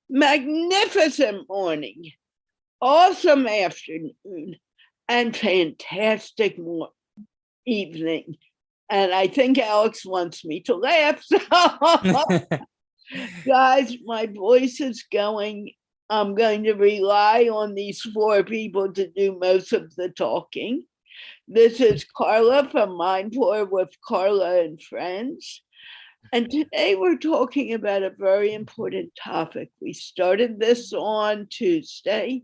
magnificent morning, awesome afternoon, and fantastic evening. And I think Alex wants me to laugh. So, guys, my voice is going. I'm going to rely on these four people to do most of the talking. This is Carla from MindPlore with Carla and Friends. And today we're talking about a very important topic. We started this on Tuesday,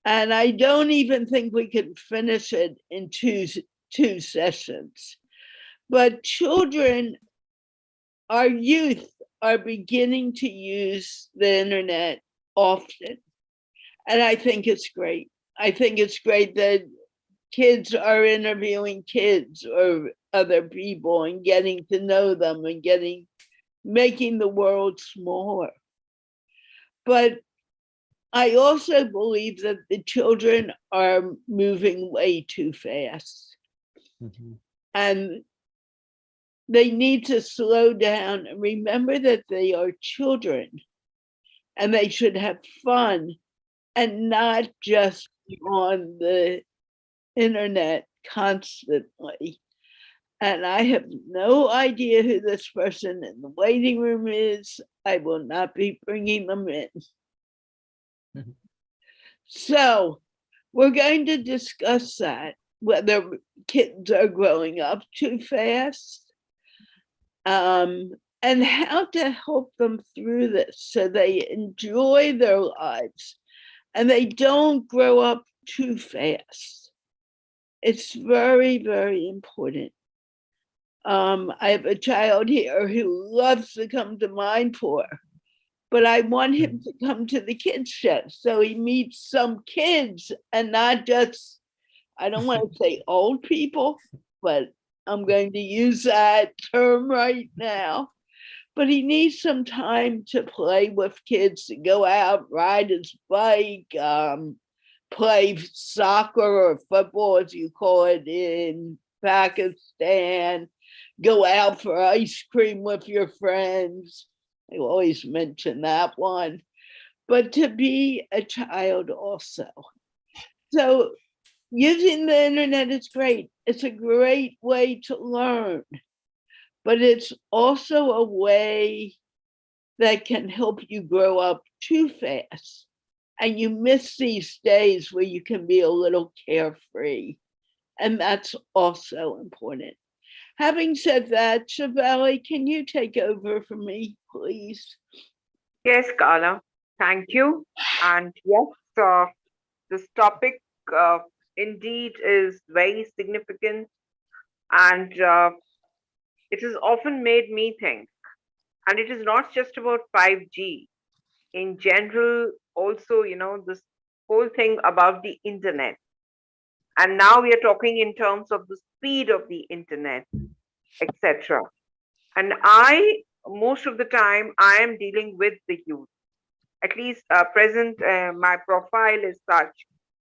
and I don't even think we can finish it in two sessions. But children, our youth, are beginning to use the internet often. And I think it's great. I think it's great that kids are interviewing kids or other people and getting to know them and making the world smaller. But I also believe that the children are moving way too fast. Mm-hmm. And they need to slow down and remember that they are children and they should have fun and not just be on the internet constantly. And I have no idea who this person in the waiting room is. I will not be bringing them in. Mm-hmm. So we're going to discuss that, whether kids are growing up too fast, and how to help them through this so they enjoy their lives and they don't grow up too fast. It's very, very important. I have a child here who loves to come to MindPlore, but I want him to come to the kids show so he meets some kids and not just, I don't want to say old people, but I'm going to use that term right now. But he needs some time to play with kids, to go out, ride his bike, play soccer or football, as you call it in Pakistan, go out for ice cream with your friends. I always mention that one. But to be a child also. So using the internet is great. It's a great way to learn. But it's also a way that can help you grow up too fast. And you miss these days where you can be a little carefree. And that's also important. Having said that, Shivali, can you take over for me, please? Yes, Carla. Thank you. And yes, this topic indeed is very significant, and it has often made me think. And it is not just about 5G. In general, also, this whole thing about the internet. And now we are talking in terms of the speed of the internet, etc. And most of the time, I am dealing with the youth. At least present, my profile is such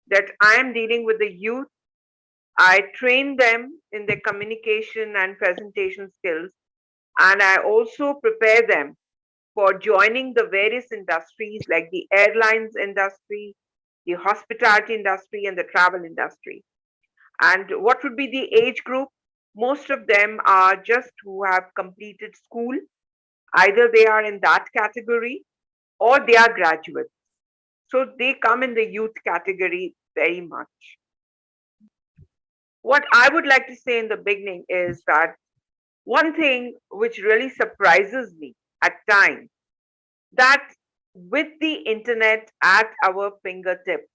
that I am dealing with the youth. I train them in their communication and presentation skills, and I also prepare them for joining the various industries like the airlines industry, the hospitality industry, and the travel industry. And what would be the age group? Most of them are just who have completed school. Either they are in that category or they are graduates. So they come in the youth category very much. What I would like to say in the beginning is that one thing which really surprises me at times, that with the internet at our fingertips,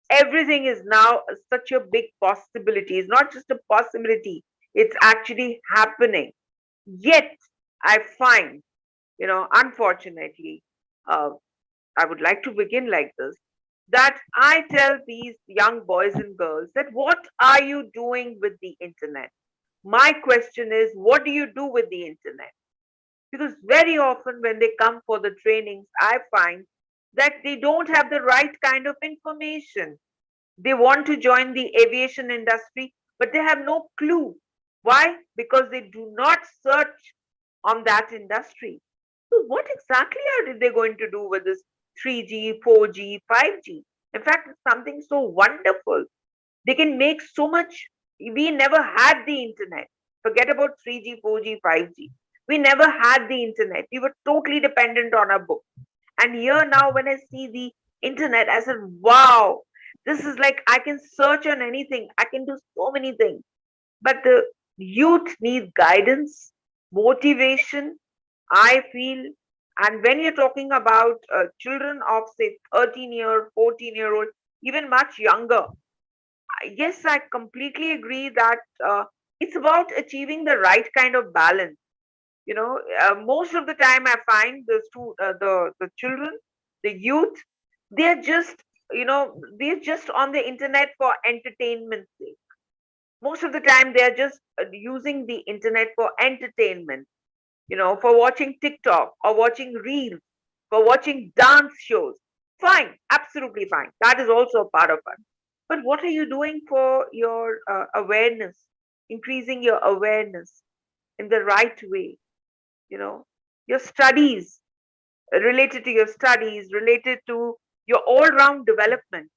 everything is now such a big possibility. It's not just a possibility, it's actually happening. Yet, I find, unfortunately, I would like to begin like this, that I tell these young boys and girls that what are you doing with the internet? My question is, what do you do with the internet? Because very often when they come for the trainings, I find that they don't have the right kind of information. They want to join the aviation industry, but they have no clue. Why? Because they do not search on that industry. So what exactly are they going to do with this 3G, 4G, 5G? In fact, it's something so wonderful. They can make so much. We never had the internet. Forget about 3G, 4G, 5G. We never had the internet. We were totally dependent on our book. And here now, when I see the internet, I said, wow, this is like I can search on anything. I can do so many things. But the youth need guidance, motivation, I feel. And when you're talking about children of, say, 13-year, 14-year-old, even much younger, yes, I completely agree that it's about achieving the right kind of balance. Most of the time I find the children, the youth, they're just, they're just on the internet for entertainment sake. Most of the time they're just using the internet for entertainment, for watching TikTok or watching reels, for watching dance shows. Fine, absolutely fine. That is also a part of it. But what are you doing for your awareness, increasing your awareness in the right way? You know, your studies, related to your studies, related to your all round development.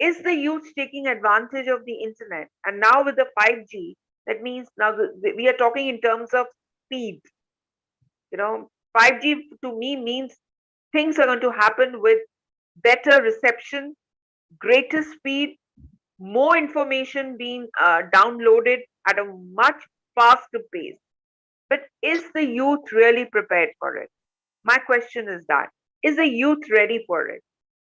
Is the youth taking advantage of the internet? And now with the 5G, that means now we are talking in terms of speed. 5G to me means things are going to happen with better reception, greater speed, more information being downloaded at a much faster pace. But is the youth really prepared for it? My question is that, is the youth ready for it?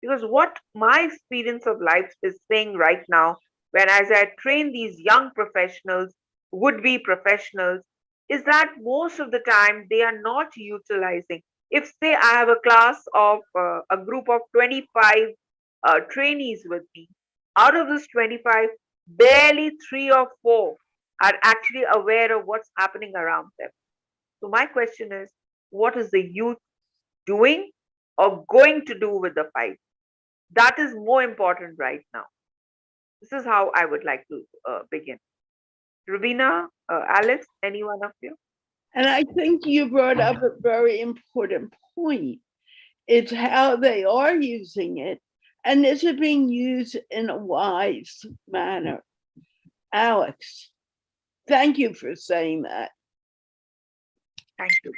Because what my experience of life is saying right now, when as I train these young professionals, would be professionals, is that most of the time they are not utilizing. If, say, I have a class of a group of 25 trainees with me, out of this 25, barely three or four are actually aware of what's happening around them. So, my question is, what is the youth doing or going to do with the 5? That is more important right now. This is how I would like to begin. Rubina, Alex, any one of you? And I think you brought up a very important point. It's how they are using it, and is it being used in a wise manner? Alex, thank you for saying that. Thank you.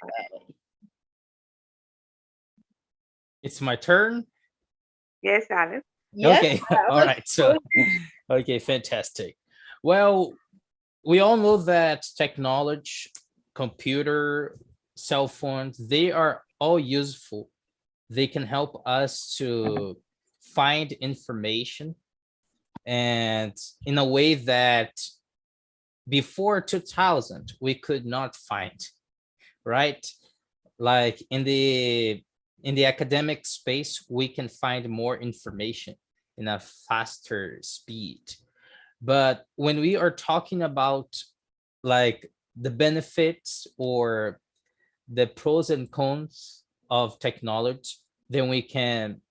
It's my turn. Yes, Alex. Yes, Okay. All Alex, right. So, okay, fantastic. Well, we all know that technology, computer, cell phones, they are all useful. They can help us to find information, and in a way that before 2000 we could not find, right? Like in the academic space, we can find more information in a faster speed. But when we are talking about like the benefits or the pros and cons of technology, then we can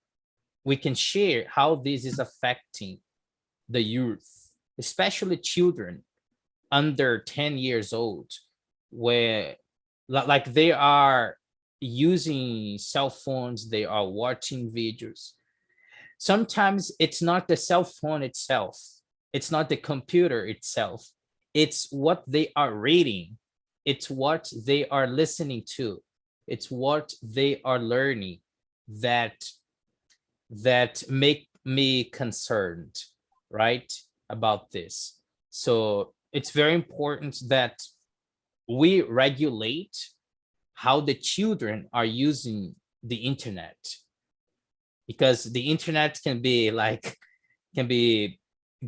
share how this is affecting the youth, especially children under 10 years old, where like they are using cell phones, they are watching videos. Sometimes it's not the cell phone itself, it's not the computer itself, it's what they are reading, it's what they are listening to, it's what they are learning that make me concerned, right, about this. So it's very important that we regulate how the children are using the internet, because the internet can be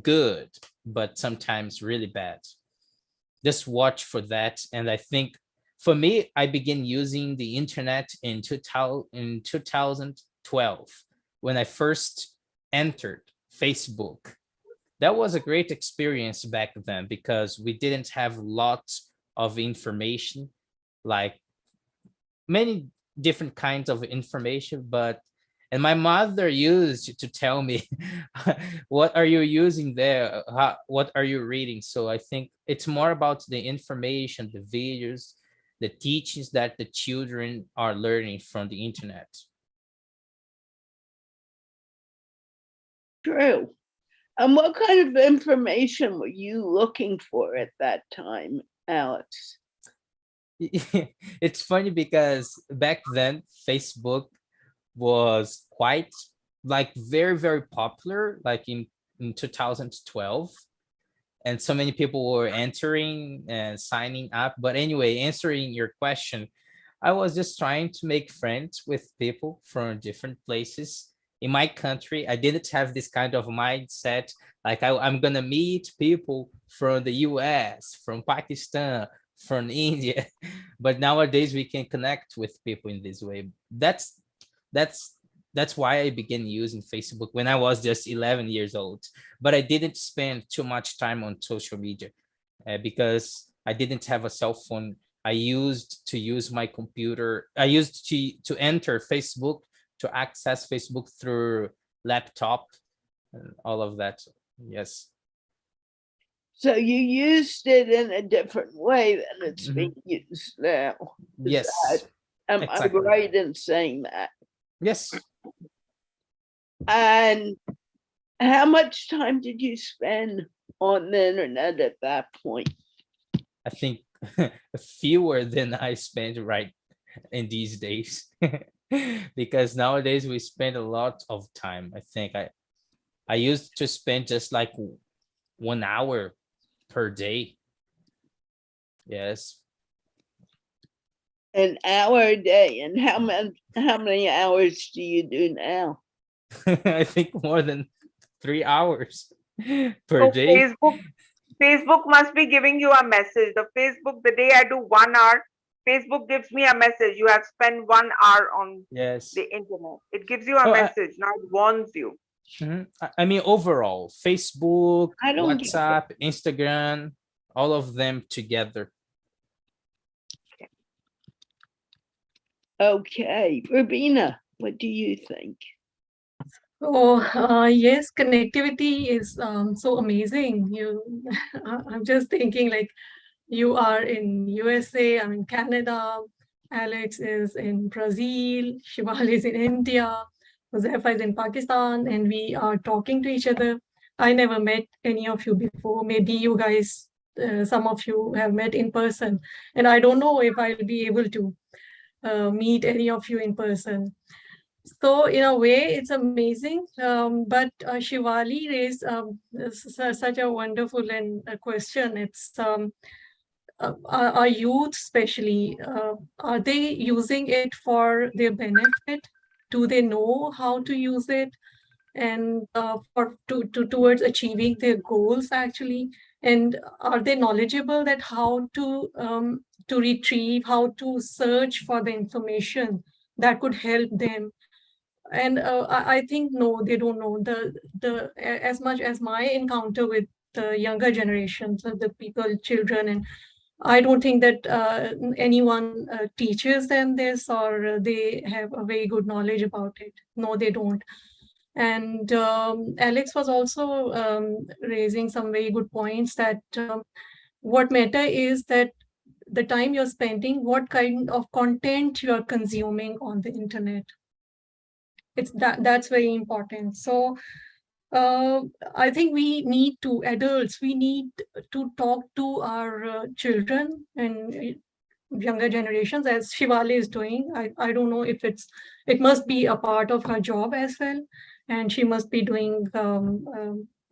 good, but sometimes really bad. Just watch for that. And I think for me, I began using the internet in 2012 when I first entered Facebook. That was a great experience back then because we didn't have lots of information, like many different kinds of information, but and my mother used to tell me what are you using there, what are you reading. So I think it's more about the information, the videos, the teachings that the children are learning from the internet. True. And what kind of information were you looking for at that time, Alex? It's funny because back then Facebook was quite like very, very popular, like in 2012. And so many people were entering and signing up. But anyway, answering your question, I was just trying to make friends with people from different places. In my country, I didn't have this kind of mindset, like I'm gonna meet people from the US, from Pakistan, from India. But nowadays we can connect with people in this way. That's that's why I began using Facebook when I was just 11 years old. But I didn't spend too much time on social media because I didn't have a cell phone. I used to use my computer. I used to enter Facebook, to access Facebook through laptop and all of that. Yes. So you used it in a different way than it's being used now. Yes. Am exactly. I right in saying that? Yes. And how much time did you spend on the internet at that point? I think fewer than I spend right in these days. Because nowadays we spend a lot of time. I think I used to spend just like 1 hour per day. Yes. An hour a day. And how many hours do you do now? I think more than 3 hours per So day. Facebook must be giving you a message. The day I do 1 hour, Facebook gives me a message. You have spent 1 hour on Yes. the internet. It gives you a Oh, message. Now it warns you. I mean, overall, Facebook, I don't get WhatsApp, Instagram, all of them together. Okay, Rubina, what do you think? Oh, yes, connectivity is so amazing. I'm just thinking like you are in USA, I'm in Canada, Alex is in Brazil, Shivali is in India, Huzaifa is in Pakistan, and we are talking to each other. I never met any of you before. Maybe you guys, some of you have met in person, and I don't know if I'll be able to meet any of you in person. So in a way, it's amazing. But Shivali raised such a wonderful and question. It's our youth, especially, are they using it for their benefit? Do they know how to use it, and towards achieving their goals actually? And are they knowledgeable that how to retrieve, how to search for the information that could help them? And I think no, they don't know. As much as my encounter with the younger generations, the people, children, and I don't think that anyone teaches them this, or they have a very good knowledge about it. No, they don't. And Alex was also raising some very good points that what matter is that the time you're spending, what kind of content you're consuming on the internet. That's very important. So I think we need to, adults, we need to talk to our children and younger generations, as Shivali is doing. I don't know if it must be a part of her job as well, and she must be doing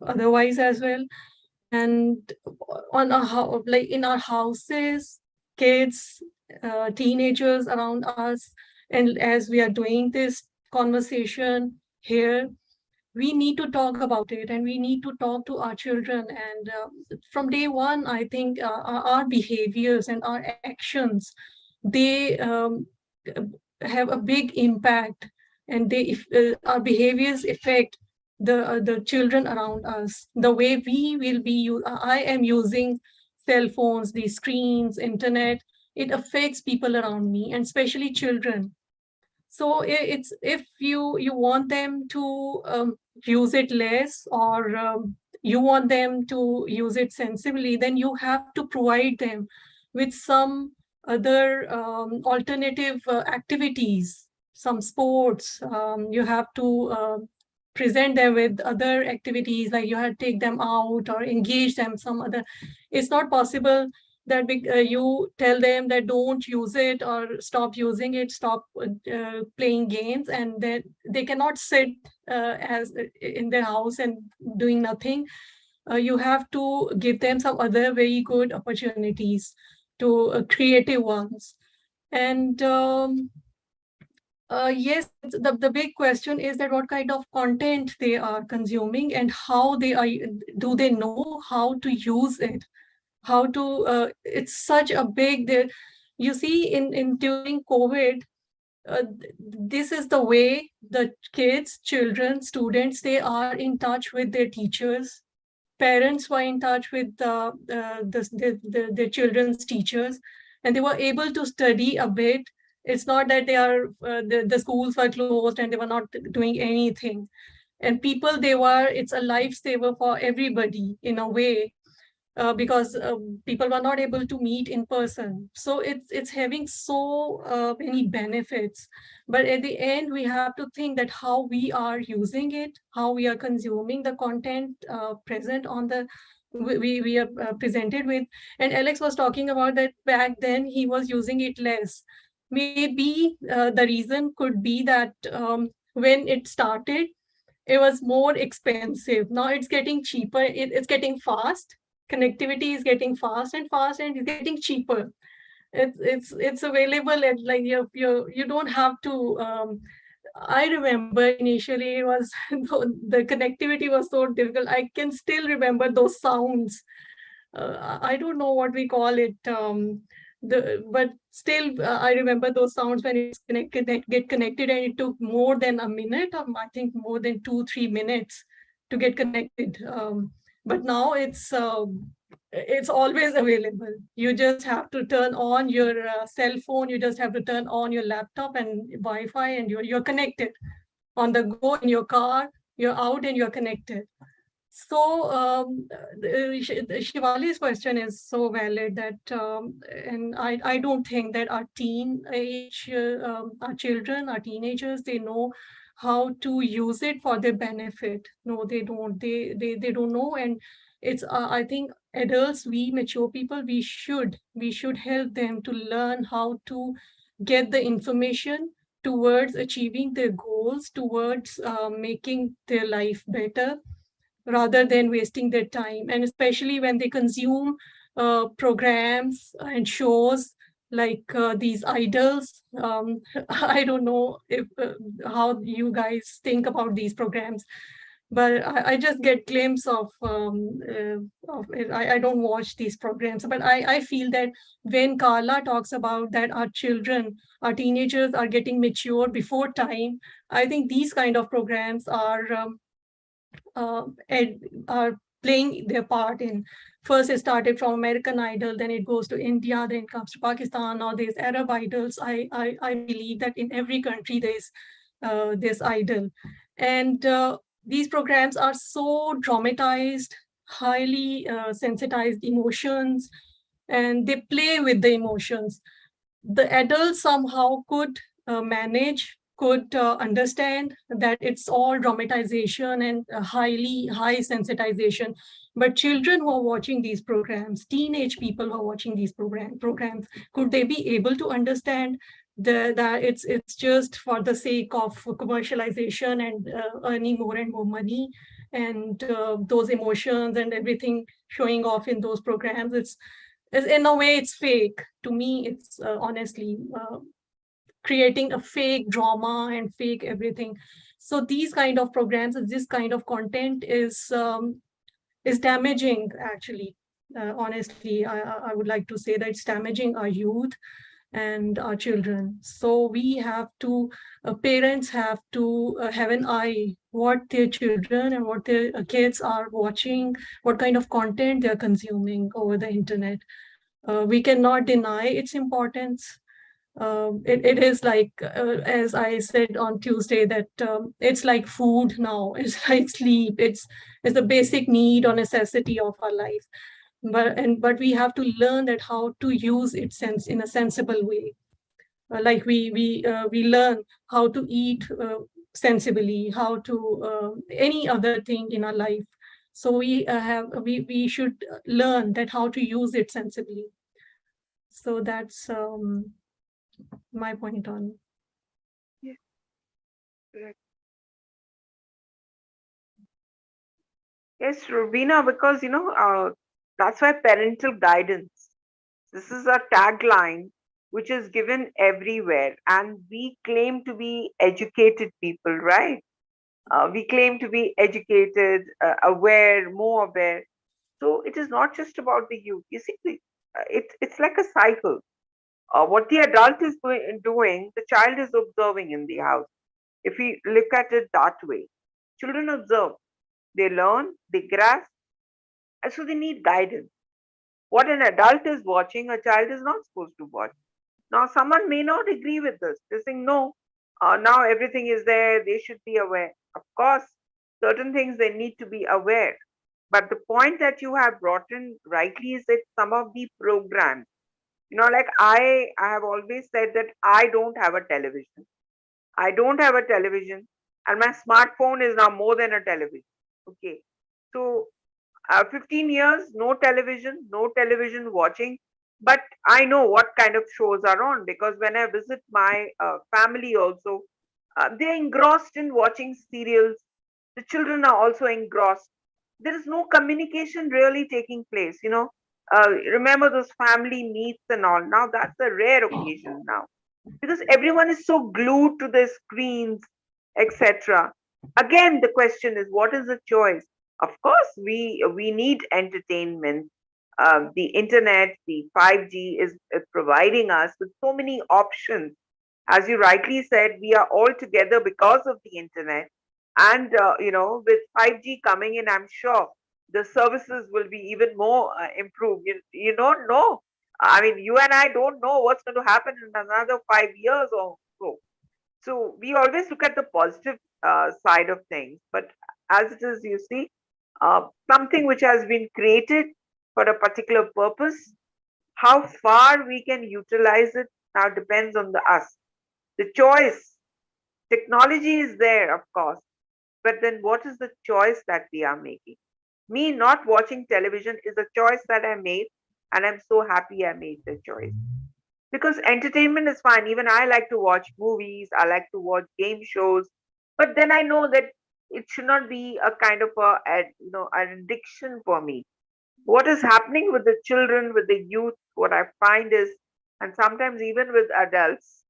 otherwise as well. And on like in our houses, kids, teenagers around us, and as we are doing this conversation here, we need to talk about it, and we need to talk to our children. And from day one, I think our behaviors and our actions, they have a big impact, and our behaviors affect the children around us. The way we will be, I am using cell phones, these screens, internet, it affects people around me, and especially children. So it's, if you want them to use it less, or you want them to use it sensibly, then you have to provide them with some other alternative activities, some sports. You have to present them with other activities, like you have to take them out or engage them some other. It's not possible that you tell them that don't use it or stop using it, stop playing games, and then they cannot sit as in their house and doing nothing. You have to give them some other very good opportunities, to creative ones. And yes, the big question is that what kind of content they are consuming, and how they are, do they know how to use it? How to, it's such a big, you see in during COVID, this is the way the kids, children, students, they are in touch with their teachers. Parents were in touch with the children's teachers, and they were able to study a bit. It's not that they are the schools were closed and they were not doing anything. And people, they were, it's a lifesaver for everybody in a way, because people were not able to meet in person. So it's having so many benefits. But at the end, we have to think that how we are using it, how we are consuming the content present on the we are presented with. And Alex was talking about that back then he was using it less. Maybe the reason could be that when it started, it was more expensive. Now it's getting cheaper. It's getting fast. Connectivity is getting fast and it's getting cheaper. It's available at, like, you don't have to. I remember initially it was the connectivity was so difficult. I can still remember those sounds. I don't know what we call it. But still, I remember those sounds when it's get connected, and it took more than a minute, or I think more than 2-3 minutes to get connected. But now it's always available. You just have to turn on your cell phone. You just have to turn on your laptop and Wi-Fi, and you're connected on the go in your car. You're out and you're connected. So Shivali's question is so valid that, and I don't think that our teenage, our children, our teenagers, they know how to use it for their benefit. No, they don't. They don't know. And it's I think adults, we mature people, we should help them to learn how to get the information towards achieving their goals, towards making their life better, rather than wasting their time. And especially when they consume programs and shows like these idols. I don't know if how you guys think about these programs, but I just get glimpse of it. I don't watch these programs, but I feel that when Carla talks about that our children, our teenagers are getting mature before time, I think these kind of programs are playing their part in. First, it started from American Idol, then it goes to India, then it comes to Pakistan. Now there's Arab idols. I believe that in every country there's this idol, and these programs are so dramatized, highly sensitized emotions, and they play with the emotions. The adults somehow could manage, could understand that it's all dramatization and high sensitization. But children who are watching these programs, teenage people who are watching these programs, could they be able to understand that it's just for the sake of commercialization and earning more and more money, and those emotions and everything showing off in those programs? It's in a way, it's fake. To me, it's honestly creating a fake drama and fake everything. So these kind of programs, this kind of content is damaging, actually. Honestly, I would like to say that it's damaging our youth and our children. So we have to, parents have to have an eye what their children and what their kids are watching, what kind of content they're consuming over the internet. We cannot deny its importance. It is like, as I said on Tuesday, that it's like food now. It's like sleep. It's the basic need or necessity of our life. but we have to learn that how to use it in a sensible way. Like we learn how to eat sensibly, how to any other thing in our life. So we should learn that how to use it sensibly. So that's my point on. Yeah, correct. Yes, Rubina, because that's why parental guidance. This is a tagline which is given everywhere, and we claim to be educated people, right? We claim to be educated, aware, more aware. So it is not just about the youth. You see, it's like a cycle. What the adult is doing, the child is observing in the house. If we look at it that way, children observe, they learn, they grasp, and so they need guidance. What an adult is watching, a child is not supposed to watch. Now, someone may not agree with this. They're saying, no, now everything is there, they should be aware. Of course, certain things they need to be aware. But the point that you have brought in rightly is that some of the programs, like I have always said that I don't have a television. I don't have a television, and my smartphone is now more than a television. Okay. So 15 years, no television watching. But I know what kind of shows are on because when I visit my family also, they're engrossed in watching serials. The children are also engrossed. There is no communication really taking place. Remember those family meets and all. Now that's a rare occasion now because everyone is so glued to their screens, etc. Again, the question is, what is the choice? Of course, we need entertainment. The internet, the 5G is providing us with so many options. As you rightly said, we are all together because of the internet. And with 5G coming in, I'm sure the services will be even more improved. You don't know. I mean, you and I don't know what's going to happen in another 5 years or so. So we always look at the positive side of things. But as it is, you see, something which has been created for a particular purpose, how far we can utilize it now depends on the us. The choice, technology is there, of course, but then what is the choice that we are making? Me not watching television is a choice that I made, and I'm so happy I made the choice. Because entertainment is fine. Even I like to watch movies, I like to watch game shows, but then I know that it should not be a kind of an addiction for me. What is happening with the children, with the youth, what I find is, and sometimes even with adults,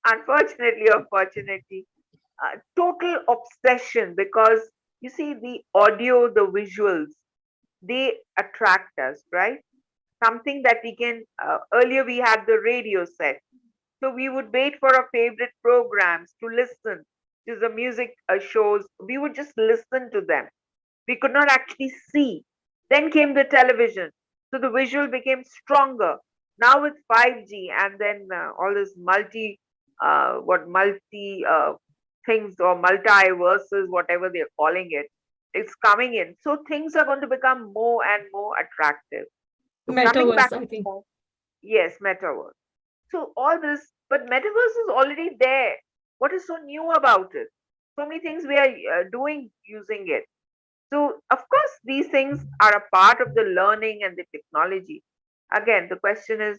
unfortunately or fortunately, total obsession because you see the audio, the visuals, they attract us, right? Something that we can, earlier we had the radio set. So we would wait for our favorite programs to listen to the music shows. We would just listen to them. We could not actually see. Then came the television. So the visual became stronger. Now with 5G and then all this multi things or multiverses, whatever they're calling it, it's coming in. So things are going to become more and more attractive. So coming back Metaverse, I to the think. point, yes, metaverse. So all this, but metaverse is already there. What is so new about it? So many things we are doing using it. So of course, these things are a part of the learning and the technology. Again, the question is,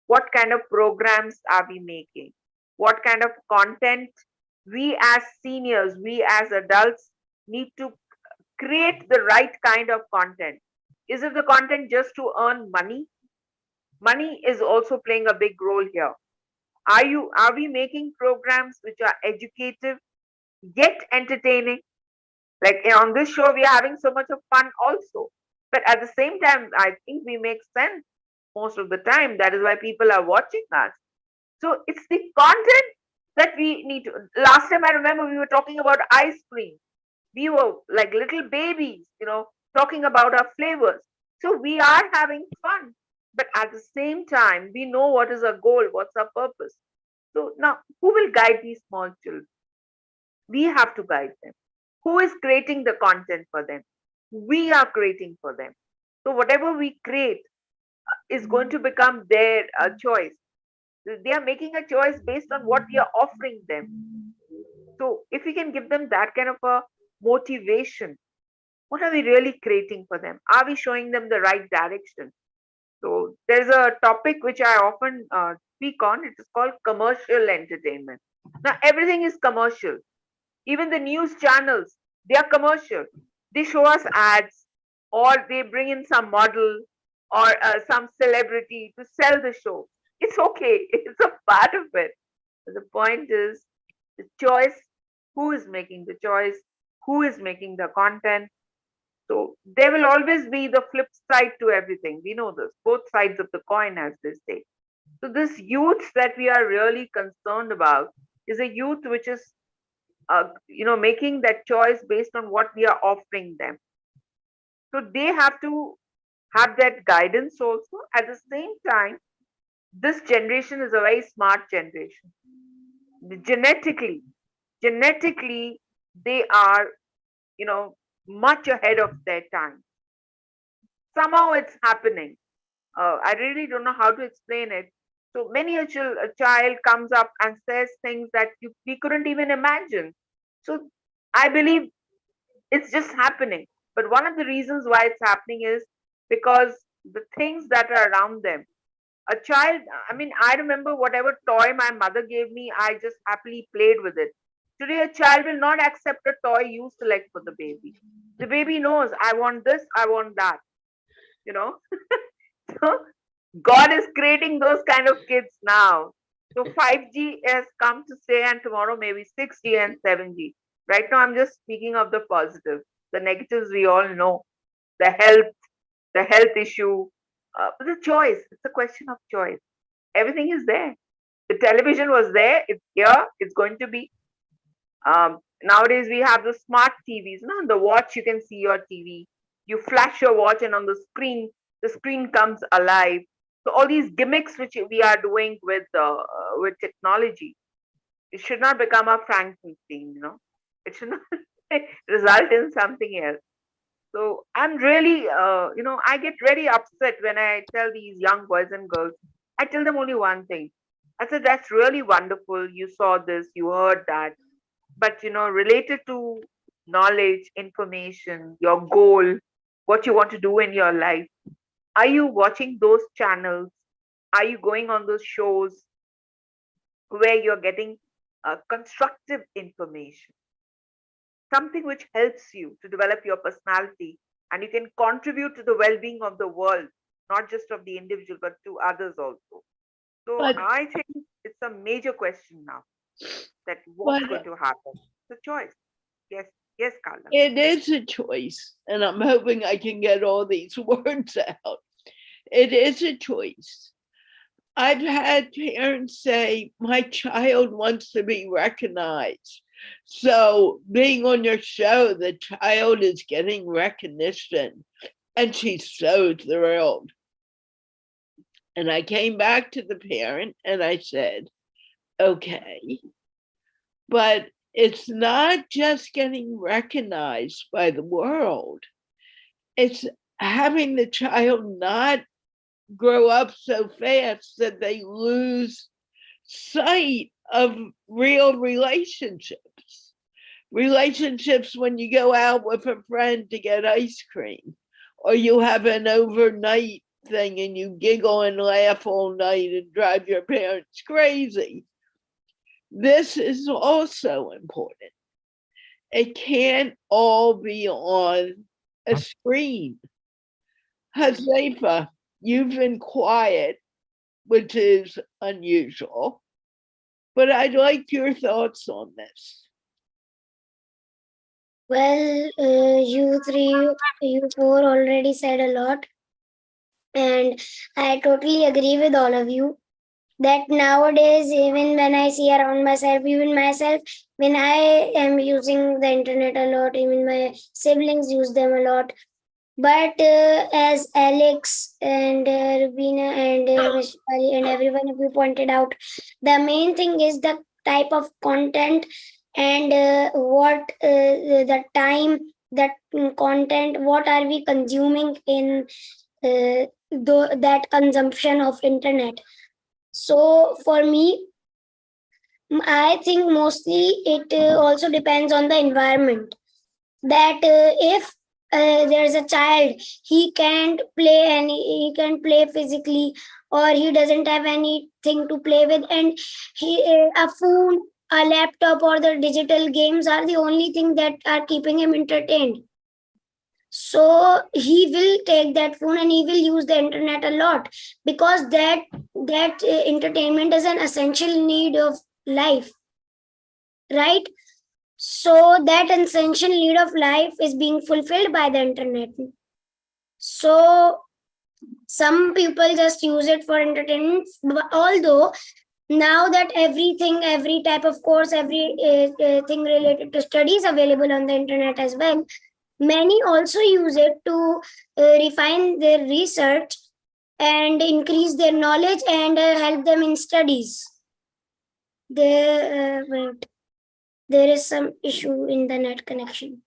what kind of programs are we making? What kind of content we as seniors, we as adults need to create the right kind of content. Is it the content just to earn money? Money is also playing a big role here. Are we making programs which are educative yet entertaining? Like on this show, we are having so much of fun also. But at the same time, I think we make sense most of the time. That is why people are watching us. So it's the content that we need to. Last time I remember we were talking about ice cream. We were like little babies, talking about our flavors. So we are having fun. But at the same time, we know what is our goal, what's our purpose. So now, who will guide these small children? We have to guide them. Who is creating the content for them? We are creating for them. So whatever we create is going to become their choice. They are making a choice based on what we are offering them. So if we can give them that kind of a motivation, what are we really creating for them? Are we showing them the right direction? So there's a topic which I often speak on. It is called commercial entertainment. Now everything is commercial. Even the news channels, they are commercial. They show us ads, or they bring in some model or some celebrity to sell the show. It's okay. It's a part of it. But the point is the choice. Who is making the choice? Who is making the content? So there will always be the flip side to everything. We know this, both sides of the coin, as they say. So this youth that we are really concerned about is a youth which is, making that choice based on what we are offering them. So they have to have that guidance also. At the same time, this generation is a very smart generation. Genetically, genetically, they are, you know, much ahead of their time. Somehow it's happening. I really don't know how to explain it. So many a child comes up and says things that we couldn't even imagine. So I believe it's just happening. But one of the reasons why it's happening is because the things that are around them. A child, I mean, I remember whatever toy my mother gave me, I just happily played with it. Today, a child will not accept a toy you select for the baby. The baby knows, I want this, I want that, you know. So God is creating those kind of kids now. So 5G has come to stay, and tomorrow maybe 6G and 7G. Right now, I'm just speaking of the positive. The negatives we all know. The health issue, the choice. It's a question of choice. Everything is there. The television was there. It's here. It's going to be. Nowadays we have the smart TVs. No, on the watch you can see your TV. You flash your watch, and on the screen comes alive. So all these gimmicks which we are doing with technology, it should not become a Frankenstein. It should not result in something else. So I'm really, I get very upset when I tell these young boys and girls. I tell them only one thing. I said, that's really wonderful. You saw this, you heard that. But, related to knowledge, information, your goal, what you want to do in your life, are you watching those channels? Are you going on those shows where you're getting constructive information? Something which helps you to develop your personality, and you can contribute to the well-being of the world, not just of the individual but to others also. So But I think it's a major question now, that what's going but to happen. The choice. Yes, yes, Carla. it is a choice, and I'm hoping I can get all these words out. It is a choice. I've had parents say, my child wants to be recognized. So being on your show, the child is getting recognition, and she's so thrilled. And I came back to the parent and I said, okay, but it's not just getting recognized by the world. It's having the child not grow up so fast that they lose sight of real relationships. Relationships when you go out with a friend to get ice cream, or you have an overnight thing and you giggle and laugh all night and drive your parents crazy. This is also important. It can't all be on a screen. Huzaifa, you've been quiet, which is unusual, but I'd like your thoughts on this. Well, you four already said a lot, and I totally agree with all of you that nowadays, even when I see around myself, even myself, when I am using the internet a lot, even my siblings use them a lot. But as Alex and Rubina and Shivali and everyone of you pointed out, the main thing is the type of content and what the time that content, what are we consuming in that consumption of internet. So for me, I think mostly it also depends on the environment, that if there's a child, he can't play he can play physically, or he doesn't have anything to play with, and a phone, a laptop, or the digital games are the only thing that are keeping him entertained. So he will take that phone and he will use the internet a lot, because that entertainment is an essential need of life, right? So that essential need of life is being fulfilled by the internet. So some people just use it for entertainment, although now that every type of course, every thing related to studies available on the internet as well, many also use it to refine their research and increase their knowledge and help them in studies. Wait, there is some issue in the net connection.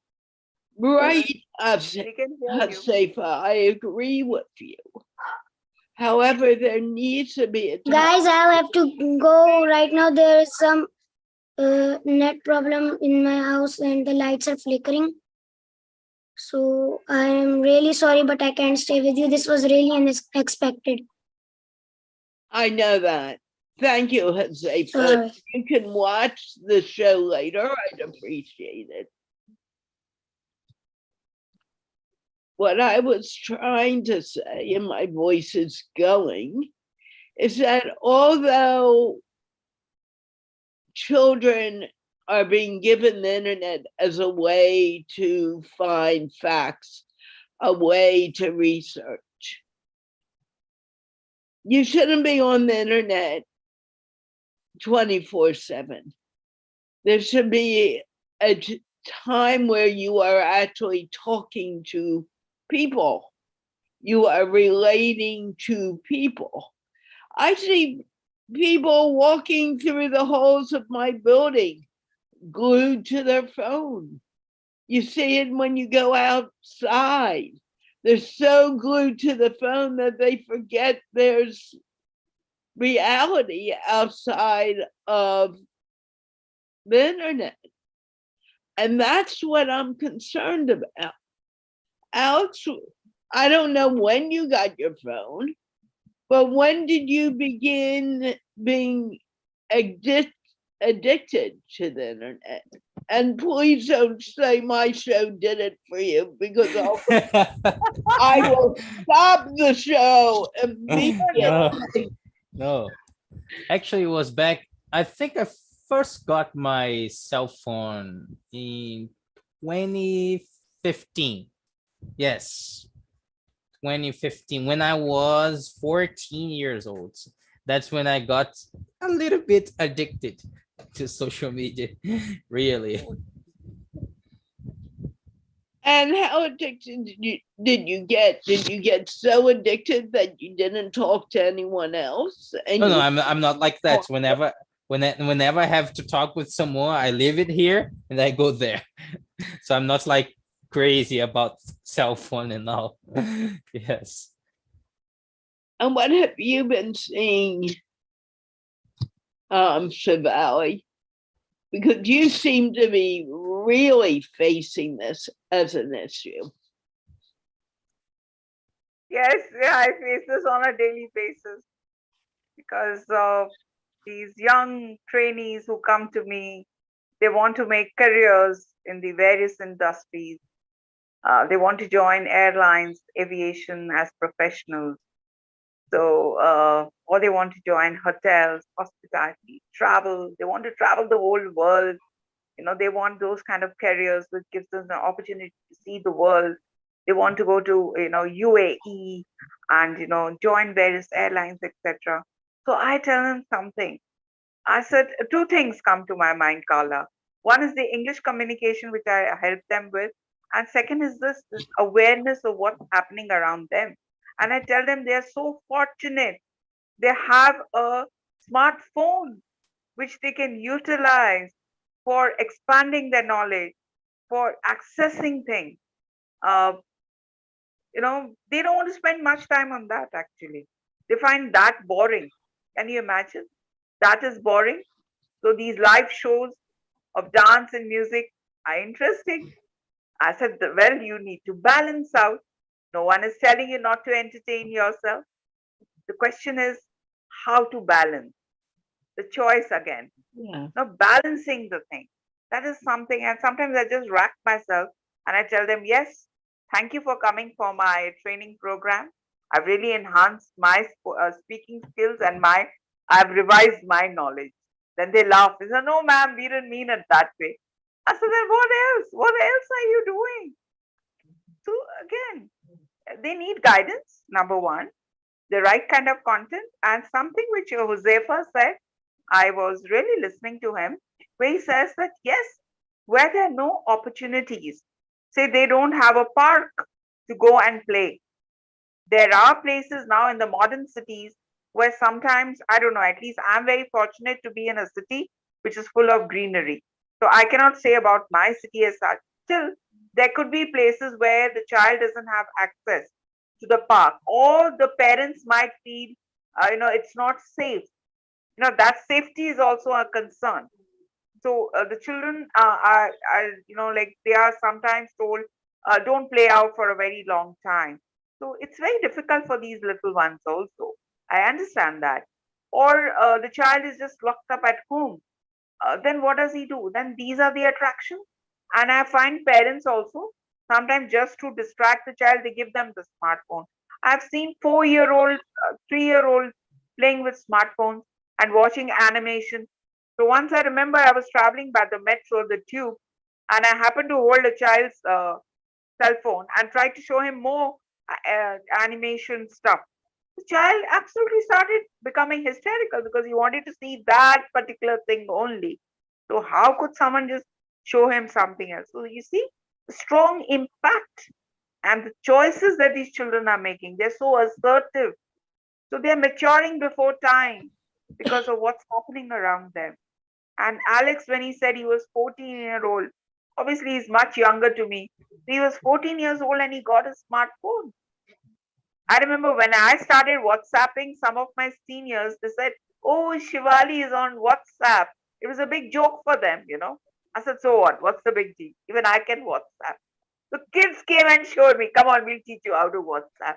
Right, We can hear you. Huzaifa, I agree with you. However, there needs to be a time. Guys, I'll have to go right now. There is some net problem in my house and the lights are flickering. So I am really sorry, but I can't stay with you. This was really unexpected. I know that. Thank you, Huzaifa. If you can watch the show later, I'd appreciate it. What I was trying to say, and my voice is going, is that although children are being given the internet as a way to find facts, a way to research, you shouldn't be on the internet 24/7. There should be a time where you are actually talking to people. You are relating to people. I see people walking through the halls of my building glued to their phone. You see it when you go outside. They're so glued to the phone that they forget there's reality outside of the internet. And that's what I'm concerned about. Alex, I don't know when you got your phone, but when did you begin being addicted to the internet? And please don't say my show did it for you, because I will stop the show immediately. No. Actually, it was back. I think I first got my cell phone in 2015. Yes, 2015, when I was 14 years old. That's when I got a little bit addicted to social media, really. And how addicted did you get? Did you get so addicted that you didn't talk to anyone else? And No, I'm not like that. Whenever I have to talk with someone, I leave it here and I go there. So I'm not like crazy about cell phone and all. Yes. And what have you been seeing, Shivali? Because you seem to be really facing this as an issue. Yes, yeah, I face this on a daily basis because of these young trainees who come to me. They want to make careers in the various industries. They want to join airlines, aviation as professionals. So, or they want to join hotels, hospitality, travel. They want to travel the whole world. You know, they want those kind of careers which gives them an opportunity to see the world. They want to go to, UAE and, join various airlines, etc. So I tell them something. I said, two things come to my mind, Carla. One is the English communication, which I help them with. And second is this awareness of what's happening around them. And I tell them they are so fortunate. They have a smartphone which they can utilize for expanding their knowledge. for accessing things. Uh, they don't want to spend much time on that actually. They find that boring. Can you imagine? That is boring. So these live shows of dance and music are interesting. I said, well, you need to balance out. No one is telling you not to entertain yourself. The question is how to balance the choice again. Yeah. Now, balancing the thing. That is something. And sometimes I just rack myself and I tell them, yes, thank you for coming for my training program. I've really enhanced my speaking skills and I've revised my knowledge. Then they laugh. They say, no, ma'am, we didn't mean it that way. I said, then what else? What else are you doing? So again, they need guidance, number one, the right kind of content, and something which Huzaifa said, I was really listening to him, where he says that yes, where there are no opportunities, say they don't have a park to go and play. There are places now in the modern cities where sometimes, I don't know, at least I'm very fortunate to be in a city which is full of greenery. So I cannot say about my city as such. Still, there could be places where the child doesn't have access to the park, or the parents might feel, it's not safe. That safety is also a concern. So the children like they are sometimes told, don't play out for a very long time. So it's very difficult for these little ones also. I understand that. Or the child is just locked up at home. Then what does he do? Then these are the attractions. And I find parents also sometimes just to distract the child, they give them the smartphone. I've seen 4-year-olds, 3-year-olds playing with smartphones and watching animation. So once I remember I was traveling by the metro, the tube, and I happened to hold a child's cell phone and tried to show him more animation stuff. The child absolutely started becoming hysterical because he wanted to see that particular thing only. So how could someone just show him something else? So you see, the strong impact and the choices that these children are making, they're so assertive. So they're maturing before time because of what's happening around them. And Alex, when he said he was 14-year-old, obviously he's much younger to me. He was 14 years old and he got a smartphone. I remember when I started WhatsApping, some of my seniors, they said, oh, Shivali is on WhatsApp. It was a big joke for them. I said, so what? What's the big deal? Even I can WhatsApp. The kids came and showed me, come on, we'll teach you how to WhatsApp.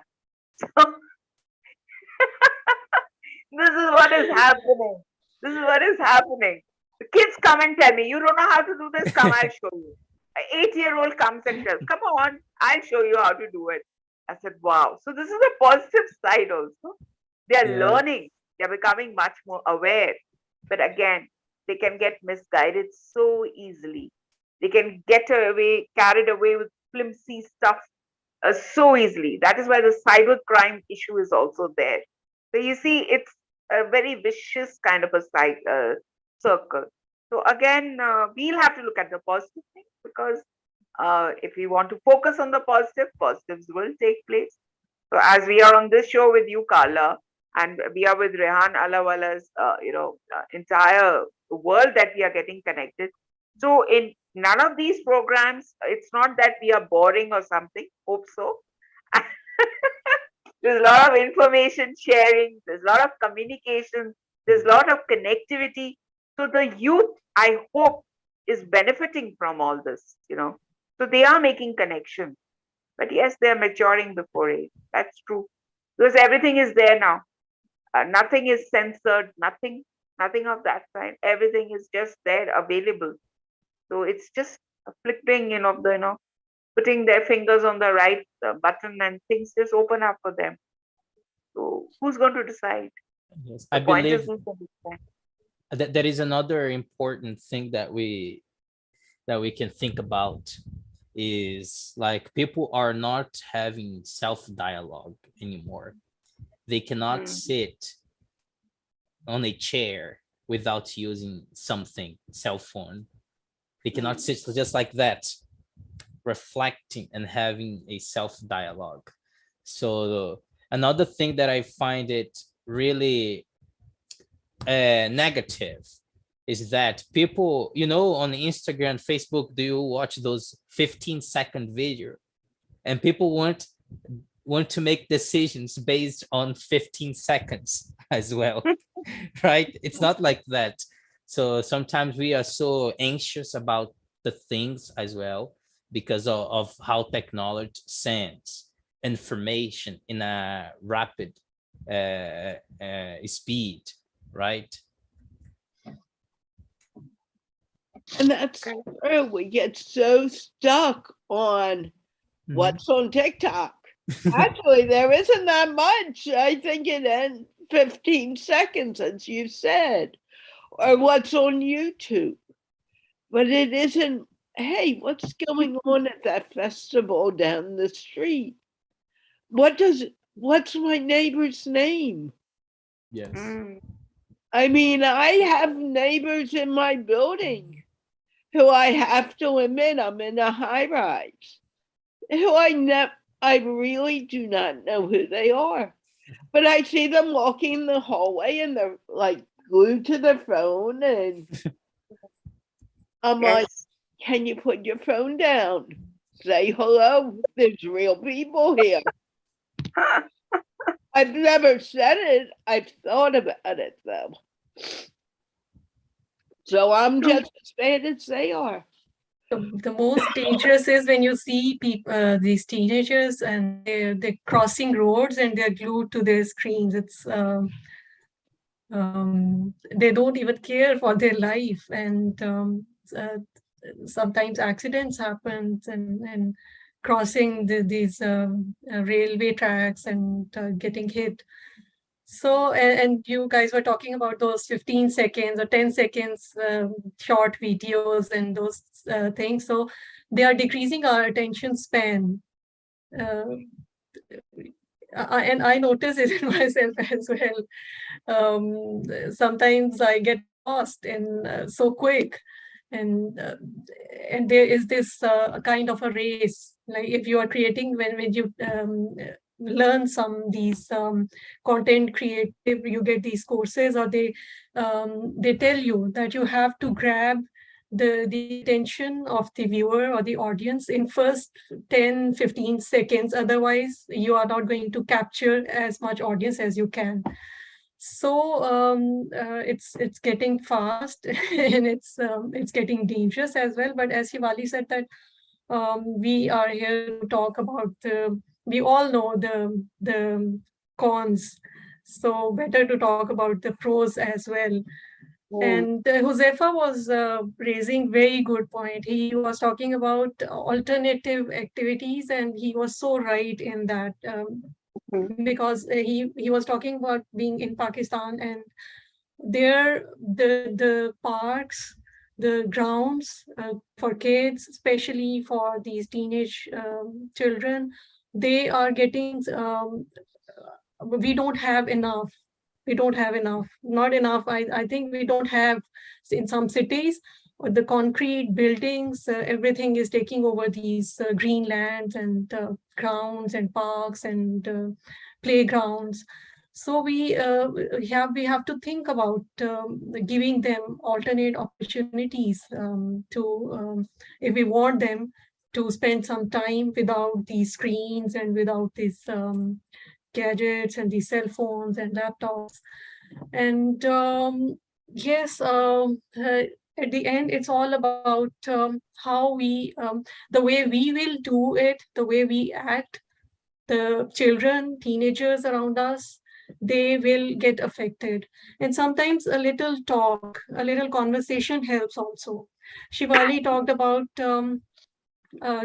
So this is what is happening. This is what is happening. The kids come and tell me, you don't know how to do this? Come, I'll show you. An 8-year-old comes and tells, come on, I'll show you how to do it. I said, wow. So this is a positive side also. They're learning. They're becoming much more aware. But again, they can get misguided so easily. They can get carried away with flimsy stuff so easily. That is why the cyber crime issue is also there. So you see, it's a very vicious kind of a circle. So again, we'll have to look at the positive things because if we want to focus on the positives will take place. So as we are on this show with you, Carla, and we are with Rehan Allahwala's, entire world that we are getting connected. So in none of these programs, it's not that we are boring or something. Hope so. There's a lot of information sharing. There's a lot of communication. There's a lot of connectivity. So the youth, I hope, is benefiting from all this. So they are making connections. But yes, they're maturing before age. That's true. Because everything is there now. Nothing is censored. Nothing of that kind. Everything is just there, available. So it's just flipping, putting their fingers on the right button and things just open up for them. So who's going to decide? Yes, The I point is believe who's going to decide? that there is another important thing that we can think about is like people are not having self-dialogue anymore. They cannot sit on a chair without using something, cell phone. They cannot sit just like that, reflecting and having a self-dialogue. So another thing that I find it really negative is that people, you know, on Instagram, Facebook, do you watch those 15-second video? And people want to make decisions based on 15 seconds as well, right? It's not like that. So sometimes we are so anxious about the things as well because of how technology sends information in a rapid speed, right? And that's true. We get so stuck on what's on TikTok. Actually, there isn't that much. I think it ends 15 seconds, as you said, or what's on YouTube. But it isn't, hey, what's going on at that festival down the street? What's my neighbor's name? Yes. I mean, I have neighbors in my building who I have to admit, I'm in a high rise, who I really do not know who they are. But I see them walking the hallway and they're like glued to their phone, and I'm like, can you put your phone down? Say hello. There's real people here. I've never said it. I've thought about it though. So I'm just as bad as they are. The most dangerous is when you see people, these teenagers, and they're crossing roads and they're glued to their screens. It's they don't even care for their life, and sometimes accidents happen, and crossing these railway tracks and getting hit. So, and you guys were talking about those 15 seconds or 10 seconds short videos and those things. So they are decreasing our attention span. And I notice it in myself as well. Sometimes I get lost in so quick. And there is this kind of a race, like if you are creating, when you learn these content creative, you get these courses, or they tell you that you have to grab the attention of the viewer or the audience in first 10-15 seconds, otherwise you are not going to capture as much audience as you can. So it's getting fast and it's getting dangerous as well. But as Shivali said, that we are here to talk about we all know the cons, so better to talk about the pros as well. And Huzaifa was raising very good point. He was talking about alternative activities, and he was so right in that. Because he was talking about being in Pakistan, and there the parks, the grounds for kids, especially for these teenage children, they are getting we don't have enough. Not enough. I think we don't have in some cities, or the concrete buildings, everything is taking over these green lands and grounds and parks and playgrounds. So we have to think about giving them alternate opportunities if we want them to spend some time without these screens and without these gadgets and these cell phones and laptops. And yes, at the end, it's all about how the way we will do it, the way we act. The children, teenagers around us, they will get affected. And sometimes a little talk, a little conversation helps also. Shivali talked about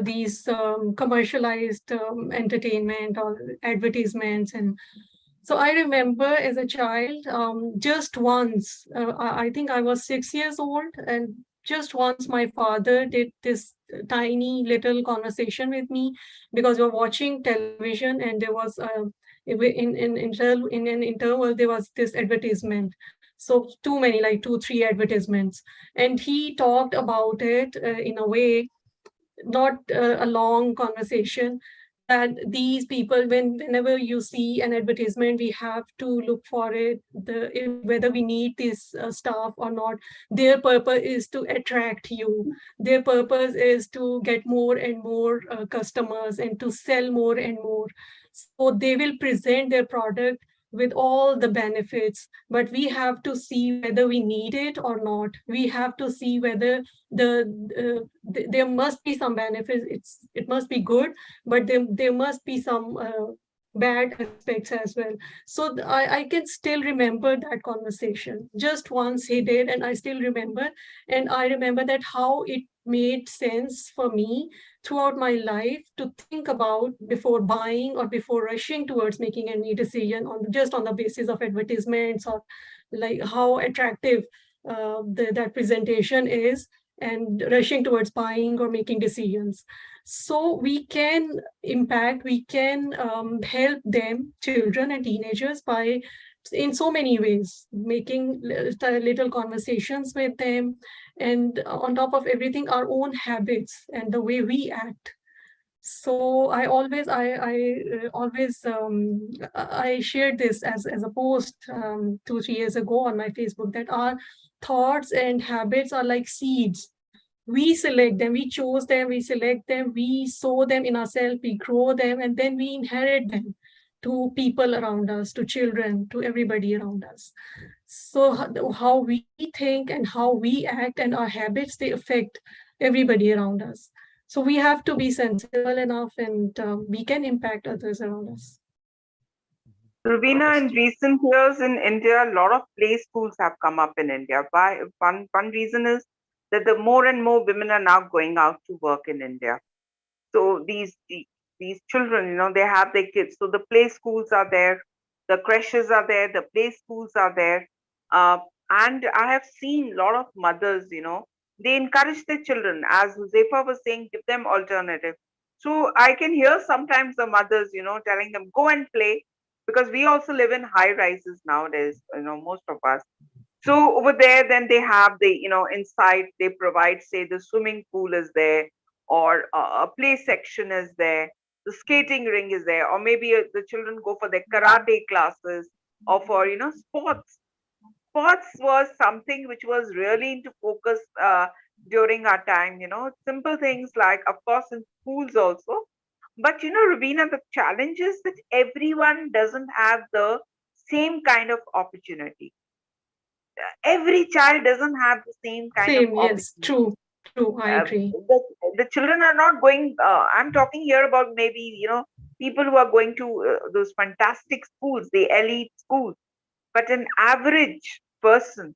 these commercialized entertainment or advertisements. And so I remember as a child, just once, I think I was 6 years old, and just once my father did this tiny little conversation with me, because we were watching television and there was in an interval there was this advertisement. So too many, like 2-3 advertisements, and he talked about it in a way, not a long conversation, that these people, whenever you see an advertisement, we have to look for it, whether we need this stuff or not. Their purpose is to attract you. Their purpose is to get more and more customers and to sell more and more. So they will present their product with all the benefits, but we have to see whether we need it or not. We have to see whether there must be some benefits. It must be good, but there must be some bad aspects as well. So I can still remember that conversation. Just once he did, and I still remember. And I remember that how it made sense for me throughout my life to think about before buying or before rushing towards making any decision on just on the basis of advertisements, or like how attractive that presentation is, and rushing towards buying or making decisions. So we can impact, we can help them, children and teenagers, by in so many ways, making little conversations with them, and on top of everything, our own habits and the way we act. So I shared this as a post 2-3 years ago on my Facebook, that our thoughts and habits are like seeds. We select them, we chose them, we select them, we sow them in ourselves, we grow them, and then we inherit them to people around us, to children, to everybody around us. So how we think and how we act and our habits, they affect everybody around us. So we have to be sensible enough, and we can impact others around us. Rubina, in recent years in India, a lot of play schools have come up in India. One reason is that the more and more women are now going out to work in India. So these children, they have their kids. So the play schools are there, the creches are there, the play schools are there. And I have seen a lot of mothers, they encourage their children, as Huzaifa was saying, give them alternative. So I can hear sometimes the mothers, telling them, go and play, because we also live in high rises nowadays, most of us. So over there, then they have inside they provide, say, the swimming pool is there, or a play section is there, the skating ring is there, or maybe the children go for their karate classes, or for, sports. Sports was something which was really into focus during our time, simple things like, of course, in schools also. But, Rubina, the challenge is that everyone doesn't have the same kind of opportunity. Every child doesn't have the same kind of opportunity. Yes, true, I agree. The children are not going, I'm talking here about maybe, people who are going to those fantastic schools, the elite schools. But an average person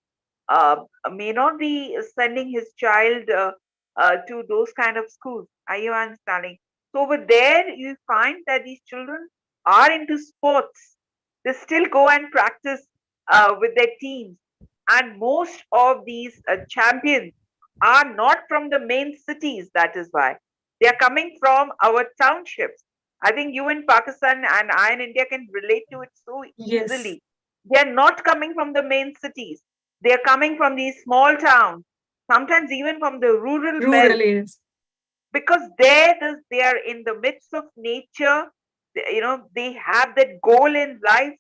may not be sending his child to those kind of schools. Are you understanding? So over there, you find that these children are into sports. They still go and practice with their teams. And most of these champions are not from the main cities. That is why they are coming from our townships. I think you in Pakistan and I in India can relate to it so easily. They are not coming from the main cities. They are coming from these small towns, sometimes even from the rural areas. Because they are in the midst of nature. They have that goal in life.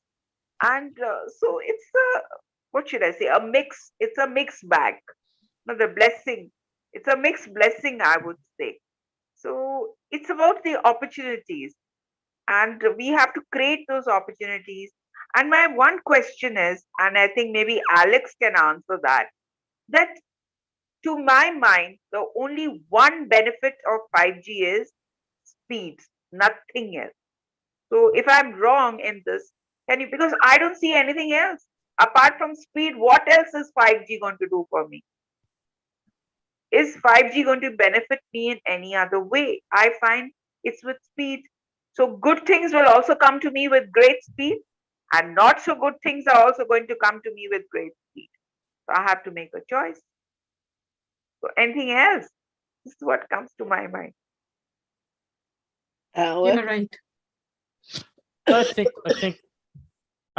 And so it's what should I say? It's a mixed bag. Not a blessing. It's a mixed blessing, I would say. So it's about the opportunities. And we have to create those opportunities. And my one question is, and I think maybe Alex can answer that to my mind, the only one benefit of 5G is speed, nothing else. So if I'm wrong in this, because I don't see anything else. Apart from speed, what else is 5G going to do for me? Is 5G going to benefit me in any other way? I find it's with speed. So good things will also come to me with great speed, and not so good things are also going to come to me with great speed. So I have to make a choice. So anything else? This is what comes to my mind. You're right.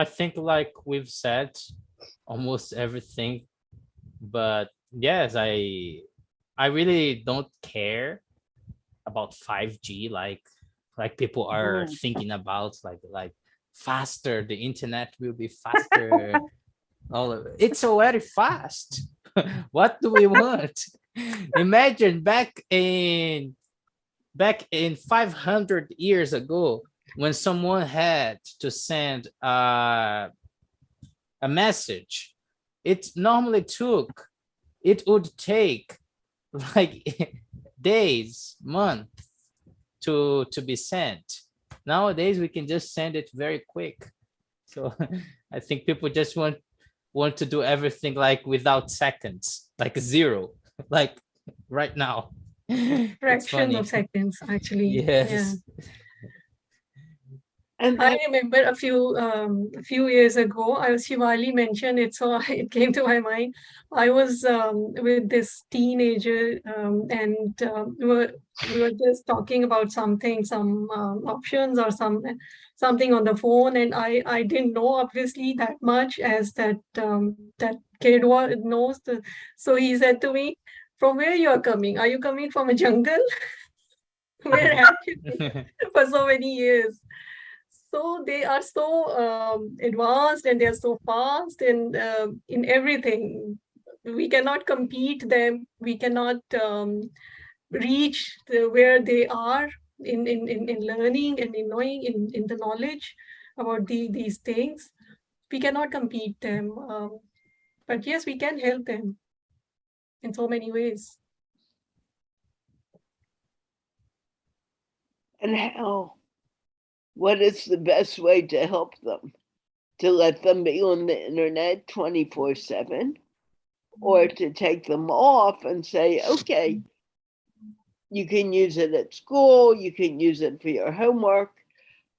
I think like we've said almost everything, but yes, I really don't care about 5G. Like Like people are thinking about like faster, the internet will be faster. All of it. It's already fast. What do we want? Imagine back in 500 years ago, when someone had to send a message, it would take like days, months to be sent. Nowadays we can just send it very quick. So I think people just want to do everything like without seconds, like zero, like right now. It's Fraction funny. of seconds, actually. Yes. Yeah. And I remember a few years ago, Shivali mentioned it, so it came to my mind. I was with this teenager, and we were just talking about something, some options or something on the phone, and I didn't know obviously that much as that kid knows. So he said to me, "From where you are coming? Are you coming from a jungle? Where have you been for so many years?" So they are so advanced and they are so fast in everything. We cannot compete them. We cannot reach where they are in learning and in knowing in the knowledge about these things. We cannot compete them. But yes, we can help them in so many ways. and how? What is the best way to help them? To let them be on the internet 24/7, or to take them off and say, okay, you can use it at school, you can use it for your homework,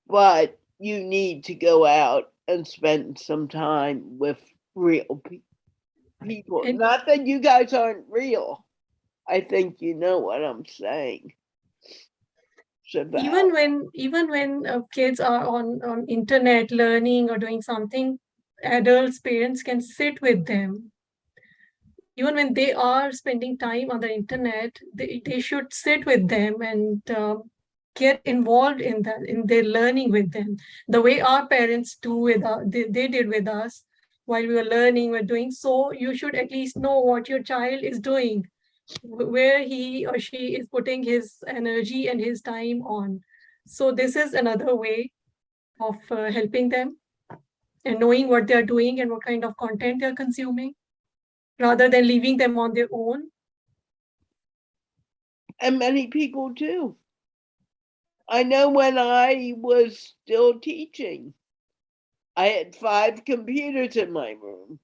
but you need to go out and spend some time with real people. And Not that you guys aren't real. I think you know what I'm saying. even when kids are on internet learning or doing something, adults, parents can sit with them. Even when they are spending time on the internet, they should sit with them and get involved in that, in their learning with them, the way our parents do with us, they did with us while we were learning, we're doing. So you should at least know what your child is doing, where he or she is putting his energy and his time on. So this is another way of helping them and knowing what they're doing and what kind of content they're consuming, rather than leaving them on their own. And many people do. I know when I was still teaching, I had 5 computers in my room.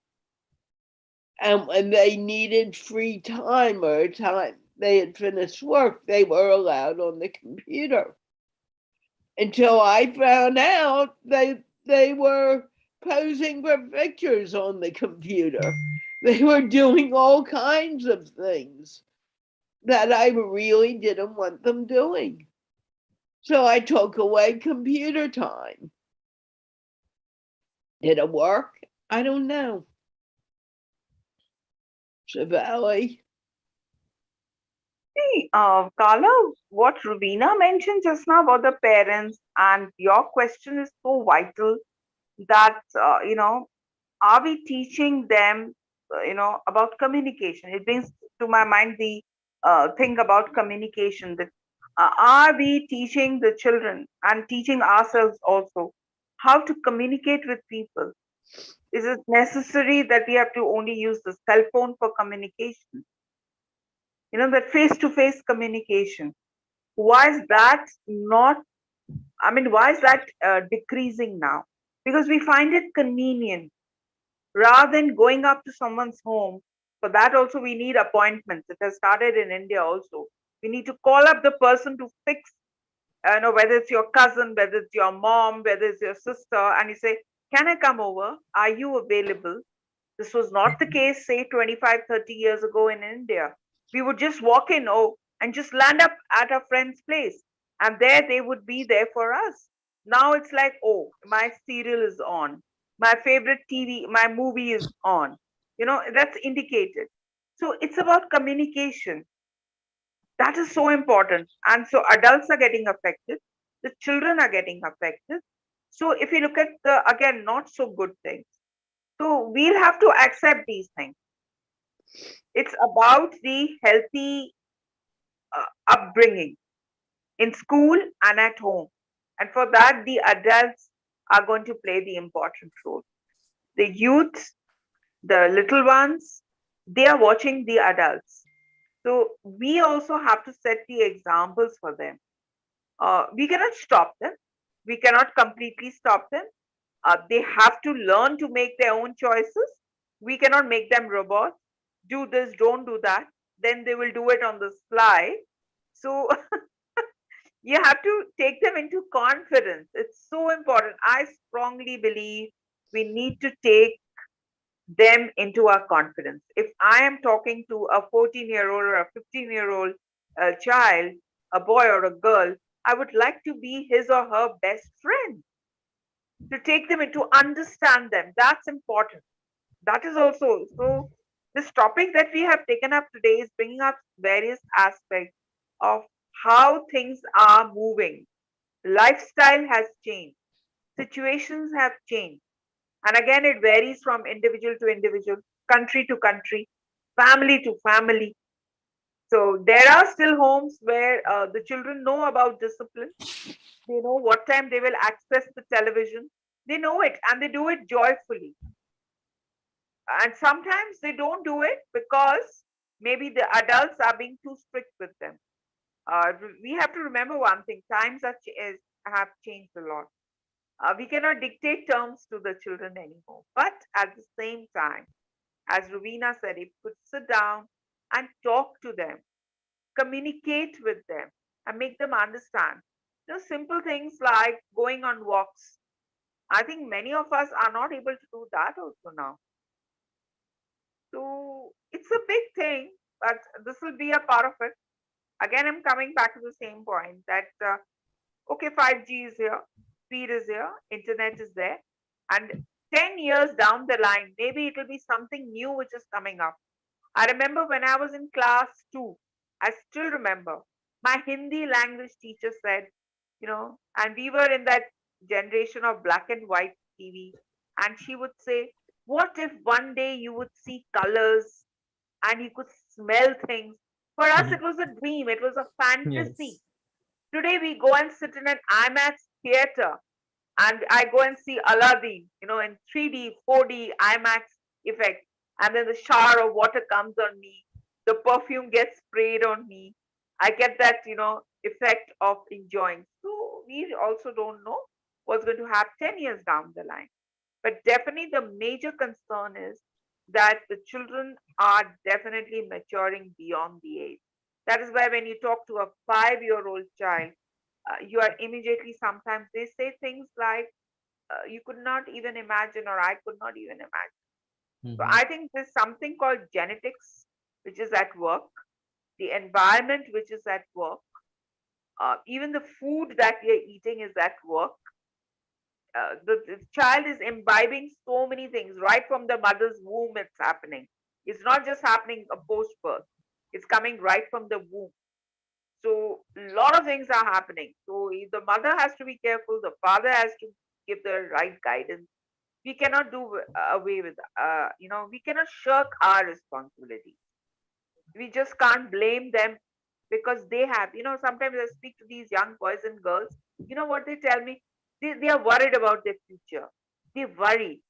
And when they needed free time or time they had finished work, they were allowed on the computer. Until I found out they were posing for pictures on the computer. They were doing all kinds of things that I really didn't want them doing. So I took away computer time. Did it work? I don't know. Shivali? See, Carla, what Rubina mentioned just now about the parents, and your question is so vital that, are we teaching them, about communication? It brings to my mind the thing about communication, that are we teaching the children and teaching ourselves also how to communicate with people? Is it necessary that we have to only use the cell phone for communication? That face-to-face communication. Why is that not, why is that decreasing now? Because we find it convenient rather than going up to someone's home. For that also we need appointments. It has started in India also. We need to call up the person to fix, whether it's your cousin, whether it's your mom, whether it's your sister, and you say, can I come over? Are you available? This was not the case, say 25, 30 years ago in India. We would just walk in, and just land up at a friend's place, and there they would be there for us. Now it's like, my serial is on, my favorite TV, my movie is on. That's indicated. So it's about communication. That is so important. And so adults are getting affected. the children are getting affected. So if you look at the, again, not so good things, so we'll have to accept these things. It's about the healthy upbringing in school and at home. And for that, the adults are going to play the important role. The youth, the little ones, they are watching the adults. So we also have to set the examples for them. We cannot stop them. We cannot completely stop them. They have to learn to make their own choices. We cannot make them robots. Do this, don't do that. Then they will do it on the fly. So you have to take them into confidence. It's so important. I strongly believe we need to take them into our confidence. If I am talking to a 14-year-old or a 15-year-old child, a boy or a girl, I would like to be his or her best friend, to take them into understand them. That's important. That is also so. This topic that we have taken up today is bringing up various aspects of how things are moving. Lifestyle has changed, situations have changed, and again, it varies from individual to individual, country to country, family to family. So there are still homes where the children know about discipline. They know what time they will access the television. They know it and they do it joyfully. And sometimes they don't do it because maybe the adults are being too strict with them. We have to remember one thing: times have changed a lot. We cannot dictate terms to the children anymore. But at the same time, as Rubina said, if you could sit down and talk to them, communicate with them, and make them understand. Simple things like going on walks. I think many of us are not able to do that also now. So it's a big thing, but this will be a part of it. Again, I'm coming back to the same point that okay, 5G is here, speed is here, internet is there, and 10 years down the line, maybe it will be something new which is coming up. I remember when I was in class 2, I still remember my Hindi language teacher said, and we were in that generation of black and white TV, and she would say, what if one day you would see colors and you could smell things? For us, it was a dream, it was a fantasy. Yes. Today, we go and sit in an IMAX theater and I go and see Aladdin, in 3D, 4D, IMAX effect. And then the shower of water comes on me, the perfume gets sprayed on me. I get that, effect of enjoying. So we also don't know what's going to happen 10 years down the line. But definitely the major concern is that the children are definitely maturing beyond the age. That is why when you talk to a 5-year-old child, you are immediately, sometimes they say things like, you could not even imagine, or I could not even imagine. So Mhm. I think there's something called genetics, which is at work, the environment, which is at work, even the food that we are eating is at work. The child is imbibing so many things right from the mother's womb. It's happening. It's not just happening post birth. It's coming right from the womb. So a lot of things are happening. So the mother has to be careful. The father has to give the right guidance. We cannot do away with, we cannot shirk our responsibility. We just can't blame them because they have, sometimes I speak to these young boys and girls. You know what they tell me? They are worried about their future. They worry,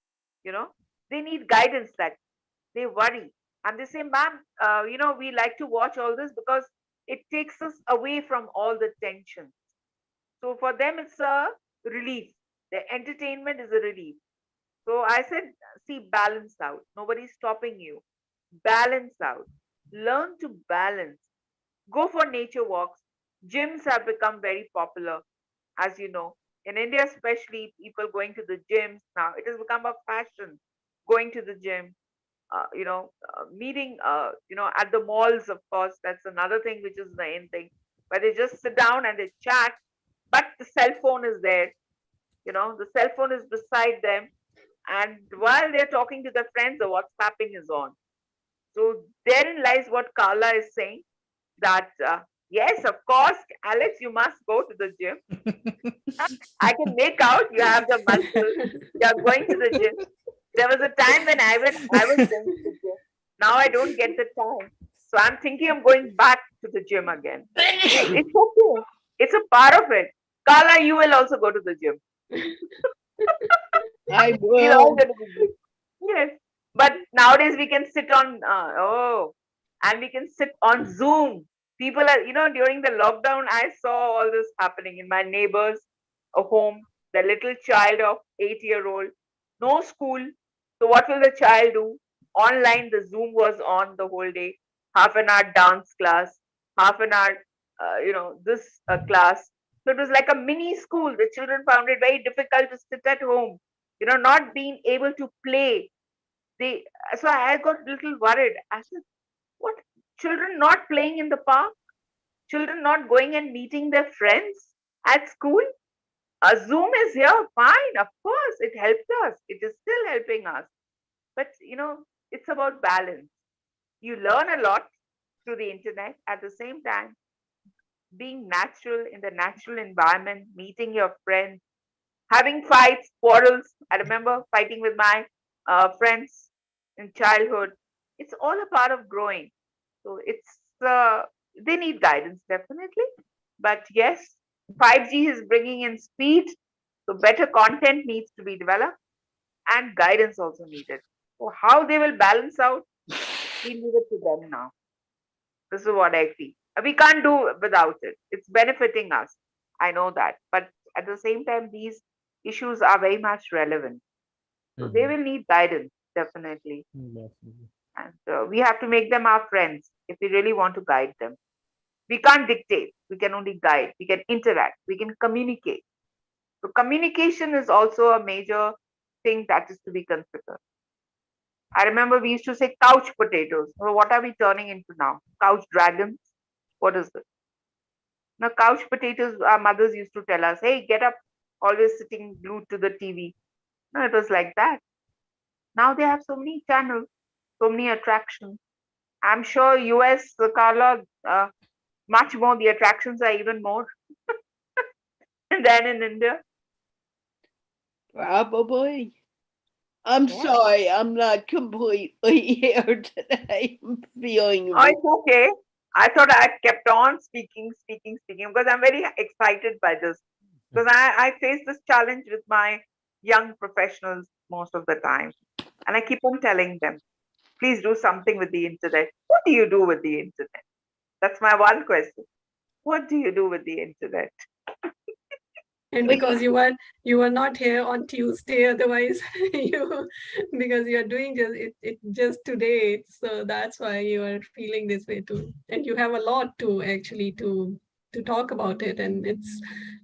you know, they need guidance, that they worry. And they say, ma'am, we like to watch all this because it takes us away from all the tensions. So for them, it's a relief. The entertainment is a relief. So I said, see, balance out. Nobody's stopping you. Balance out. Learn to balance. Go for nature walks. Gyms have become very popular, as you know. In India, especially, people going to the gyms now. It has become a fashion, going to the gym. Meeting, at the malls, of course, that's another thing which is the in thing, where they just sit down and they chat, but the cell phone is there. The cell phone is beside them, and while they're talking to their friends, the WhatsApping is on. So therein lies what Carla is saying, that Yes, of course, Alex, you must go to the gym. I can make out you have the muscles. You are going to the gym. There was a time when I was going to the gym. Now I don't get the time. So I'm thinking of going back to the gym again. It's okay. It's a part of it. Carla, you will also go to the gym. I We'll all will. go to the gym. Yes. But nowadays we can sit on, and we can sit on Zoom. People are, during the lockdown, I saw all this happening in my neighbor's home. The little child of 8-year-old, no school. So what will the child do? Online, the Zoom was on the whole day. Half an hour dance class, half an hour, this class. So it was like a mini school. The children found it very difficult to sit at home, not being able to play. They So I got a little worried. I said, what, children not playing in the park? Children not going and meeting their friends at school? Zoom is here, fine, of course, it helped us. It is still helping us. But it's about balance. You learn a lot through the internet. At the same time, being natural in the natural environment, meeting your friends, having fights, quarrels. I remember fighting with my friends in childhood. It's all a part of growing. So they need guidance definitely. But yes, 5G is bringing in speed, so better content needs to be developed and guidance also needed. So how they will balance out, we leave it to them now. This is what I feel. We can't do without it. It's benefiting us. I know that. But at the same time, these issues are very much relevant. So they will need guidance, definitely. Definitely. And we have to make them our friends if we really want to guide them. We can't dictate. We can only guide. We can interact. We can communicate. So communication is also a major thing that is to be considered. I remember we used to say couch potatoes. Well, what are we turning into now? Couch dragons? What is it? Now, couch potatoes, our mothers used to tell us, hey, get up, always sitting glued to the TV. No, it was like that. Now they have so many channels, so many attractions. I'm sure US, Carla, much more, the attractions are even more than in India. Probably. I'm Yeah. sorry, I'm not completely here today. I'm feeling Oh, it's okay. I thought I kept on speaking because I'm very excited by this. Because I face this challenge with my young professionals most of the time. And I keep on telling them, please do something with the internet. What do you do with the internet? That's my one question. What do you do with the internet? And because you are not here on Tuesday, otherwise you because you are doing it just today, so that's why you are feeling this way too. And you have a lot to actually to talk about it, and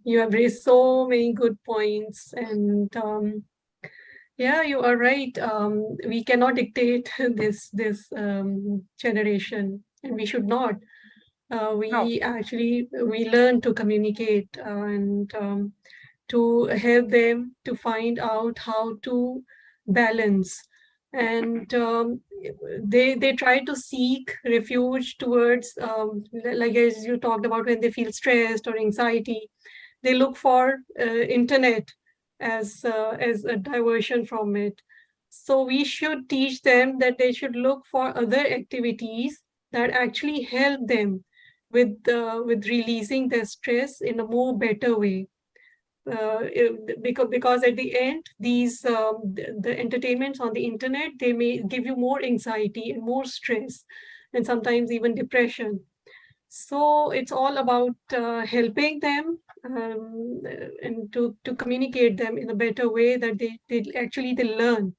you have raised so many good points. And yeah, you are right. We cannot dictate this generation, and we should not. No. We learn to communicate and to help them to find out how to balance. And they try to seek refuge towards, like as you talked about, when they feel stressed or anxiety, they look for internet as a diversion from it. So we should teach them that they should look for other activities that actually help them with releasing their stress in a more better way. Because at the end, the entertainments on the internet, they may give you more anxiety and more stress, and sometimes even depression. So it's all about helping them, and to communicate them in a better way that they learn,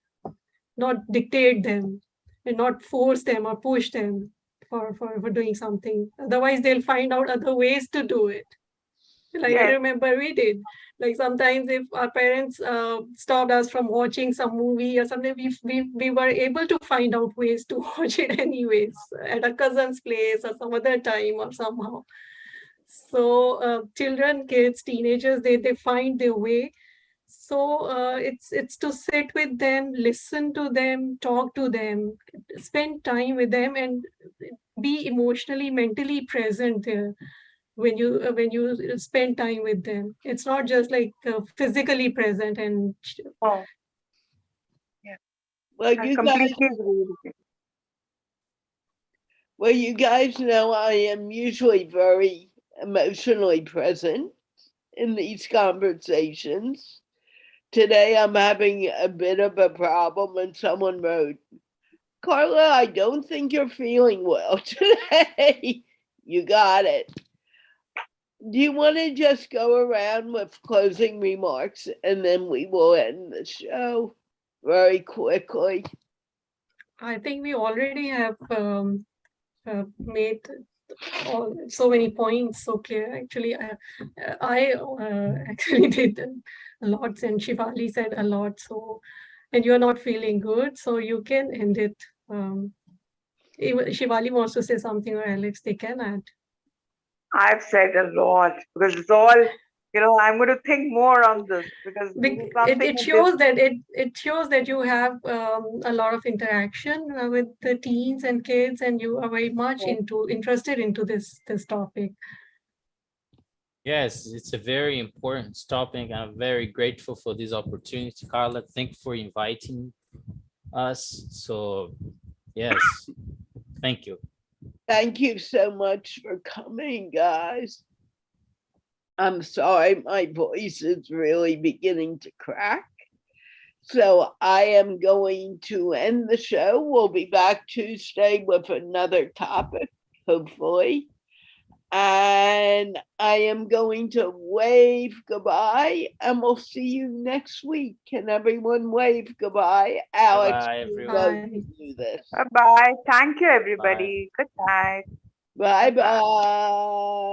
not dictate them, and not force them or push them for doing something. Otherwise, they'll find out other ways to do it. Like I Yes. remember we did. Like sometimes if our parents stopped us from watching some movie or something, we were able to find out ways to watch it anyways at a cousin's place or some other time or somehow. So children, kids, teenagers, they find their way. So it's to sit with them, listen to them, talk to them, spend time with them, and be emotionally, mentally present there when you spend time with them. It's not just like physically present. And Oh, yeah. Well, I you guys, completely agree with you. well, you guys know I am usually very emotionally present in these conversations. Today I'm having a bit of a problem, and someone wrote, Carla, I don't think you're feeling well today. You got it. Do you want to just go around with closing remarks and then we will end the show very quickly? I think we already have made so many points so clear. Actually, I actually did a lot, and Shivali said a lot. So, and you're not feeling good, so you can end it. If Shivali wants to say something, or Alex, they can add. I've said a lot because it's all, I'm going to think more on this because this is something It shows that it shows that you have a lot of interaction with the teens and kids, and you are very much interested into this topic. Yes, it's a very important topic. I'm very grateful for this opportunity, Carla. Thank you for inviting us. So, yes, thank you. Thank you so much for coming, guys. I'm sorry, my voice is really beginning to crack. So I am going to end the show. We'll be back Tuesday with another topic, hopefully. And I am going to wave goodbye, and we'll see you next week. Can everyone wave goodbye? Alex, Bye, you everyone. both do this. Bye bye. Thank you, everybody. Good night. Bye bye.